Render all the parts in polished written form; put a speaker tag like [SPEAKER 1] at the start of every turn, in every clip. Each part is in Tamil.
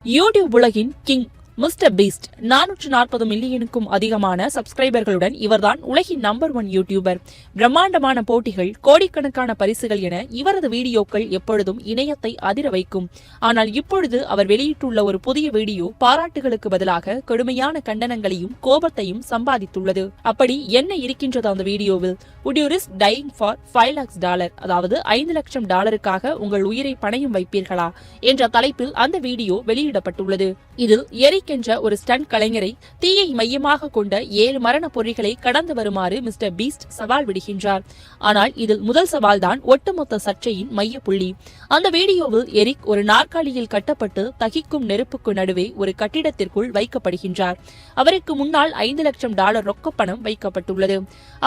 [SPEAKER 1] யூடியூப் உலகின் கிங் மிஸ்டர் பீஸ்ட் 440 மில்லியனுக்கும் அதிகமான சப்ஸ்கிரைபர்களுடன் இவர்தான் உலகின் நம்பர் 1 யூடியூபர். பிரம்மாண்டமான போட்டிகள், கோடிக்கணக்கான பரிசுகள் என இவரது வீடியோக்கள் எப்பொழுதும் இணையத்தை அதிர வைக்கும். ஆனால் இப்பொழுது அவர் வெளியிட்டுள்ள ஒரு புதிய வீடியோ பாராட்டுகளுக்கு பதிலாக கடுமையான கண்டனங்களையும் கோபத்தையும் சம்பாதித்துள்ளது. அப்படி என்ன இருக்கின்றது அந்த வீடியோவில்? Would you risk dying for $5 lakhs? அதாவது 5 லட்சம் டாலருக்காக உங்கள் உயிரை பணயம் வைப்பீர்களா என்ற தலைப்பில் அந்த வீடியோ வெளியிடப்பட்டுள்ளது. இதில் எரிக் என்ற ஒரு ஸ்டண்ட் கலைஞரை தீயை மையமாக கொண்ட 7 மரண பொறிகளை கடந்து வருமாறு மிஸ்டர் பீஸ்ட் சவால் விடுகின்றார். ஆனால் இதில் முதல் சவால் தான் ஒட்டுமொத்த சர்ச்சையின் மைய புள்ளி. அந்த வீடியோவில் எரிக் ஒரு நாற்காலியில் கட்டப்பட்டு தகிக்கும் நெருப்புக்கு நடுவே ஒரு கட்டிடத்திற்குள் வைக்கப்படுகின்றார். அவருக்கு முன்னால் $5 லட்சம் ரொக்க பணம் வைக்கப்பட்டுள்ளது.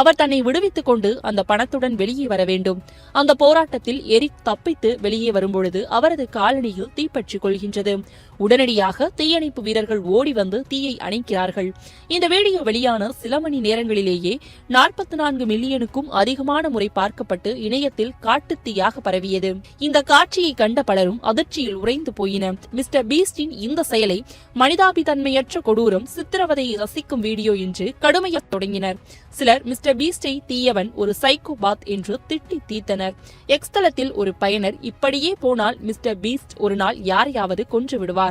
[SPEAKER 1] அவர் தன்னை விடுவித்துக் கொண்டு அந்த பணத்துடன் வெளியே வர வேண்டும். அந்த போராட்டத்தில் எரிக் தப்பித்து வெளியே வரும்பொழுது அவரது காலணியில் தீப்பற்றிக் கொள்கின்றது. உடனடியாக தீயணைப்பு வீரர்கள் ஓடி வந்து தீயை அணைக்கிறார்கள். இந்த வீடியோ வெளியான சில மணி நேரங்களிலேயே 44 மில்லியனுக்கும் அதிகமான முறை பார்க்கப்பட்டு இணையத்தில் காட்டுத்தீயாக பரவியது. இந்த காட்சியை கண்ட பலரும் அதிர்ச்சியில் உறைந்து போயினர். மிஸ்டர் பீஸ்டின் இந்த செயலை மனிதாபித்தன்மையற்ற கொடூரம், சித்திரவதையை ரசிக்கும் வீடியோ என்று கடுமையாக தொடங்கினர். சிலர் மிஸ்டர் பீஸ்டை தீயவன், ஒரு சைக்கோபாத் என்று திட்டி தீர்த்தனர். எக்ஸ் தளத்தில் ஒரு பயனர், இப்படியே போனால் மிஸ்டர் பீஸ்ட் ஒரு நாள் யாரையாவது கொன்று விடுவார்.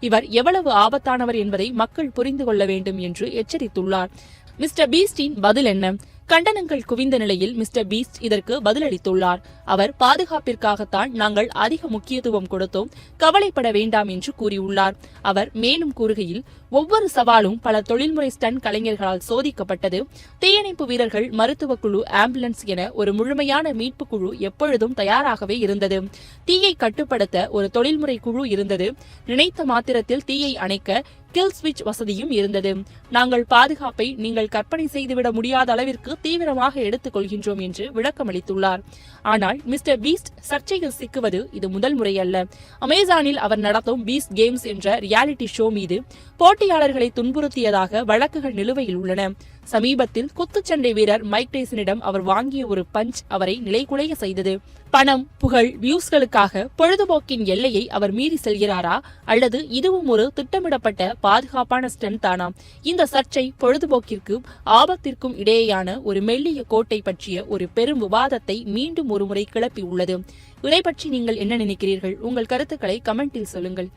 [SPEAKER 1] இவர் எவ்வளவு ஆபத்தானவர் என்பதை மக்கள் புரிந்து கொள்ள வேண்டும் என்று எச்சரித்துள்ளார். மிஸ்டர் பீஸ்டின் பதில் என்ன? கண்டனங்கள் குவிந்த நிலையில் மிஸ்டர் பீஸ்ட் இதற்கு பதிலளித்துள்ளார். அவர் பாதுகாப்பிற்காகத்தான் நாங்கள் அதிக முக்கியத்துவம் கொடுத்தோம், கவலைப்பட வேண்டாம் என்று கூறியுள்ளார். அவர் மேலும் கூறுகையில், ஒவ்வொரு சவாலும் பல தொழில்முறை ஸ்டண்ட் கலைஞர்களால் சோதிக்கப்பட்டது. தீயணைப்பு வீரர்கள், மருத்துவ குழு, ஆம்புலன்ஸ் என ஒரு முழுமையான மீட்பு குழு எப்பொழுதும் தயாராகவே இருந்தது. தீயை கட்டுப்படுத்த ஒரு தொழில்முறை குழு இருந்தது. நினைத்த மாத்திரத்தில் தீயை அணைக்க கில் ஸ்விட்ச் வசதியும் இருந்தது. நாங்கள் பாதுகாப்பை நீங்கள் கற்பனை செய்துவிட முடியாத அளவிற்கு தீவிரமாக எடுத்துக் கொள்கின்றோம் என்று விளக்கமளித்துள்ளார். ஆனால் மிஸ்டர் பீஸ்ட் சர்ச்சையில் சிக்குவது இது முதல் முறையல்ல. அமேசானில் அவர் நடத்தும் பீஸ்ட் கேம்ஸ் என்ற ரியாலிட்டி ஷோ மீது போட்டியாளர்களை துன்புறுத்தியதாக வழக்குகள் நிலுவையில் உள்ளன. சமீபத்தில் குத்துச்சண்டை வீரர் மைக் டைசனிடம் அவர் வாங்கிய ஒரு பஞ்ச் அவரை நிலைகுலைய செய்தது. பணம், புகழ், வியூஸ்களுக்காக பொழுதுபோக்கின் எல்லையை அவர் மீறி செல்கிறாரா, அல்லது இதுவும் ஒரு திட்டமிடப்பட்ட பாதுகாப்பான ஸ்டண்ட் தானா? இந்த சர்ச்சை பொழுதுபோக்கிற்கும் ஆபத்திற்கும் இடையேயான ஒரு மெல்லிய கோட்டை பற்றிய ஒரு பெரும் விவாதத்தை மீண்டும் ஒருமுறை கிளப்பி உள்ளது. இதை பற்றி நீங்கள் என்ன நினைக்கிறீர்கள்? உங்கள் கருத்துக்களை கமெண்டில் சொல்லுங்கள்.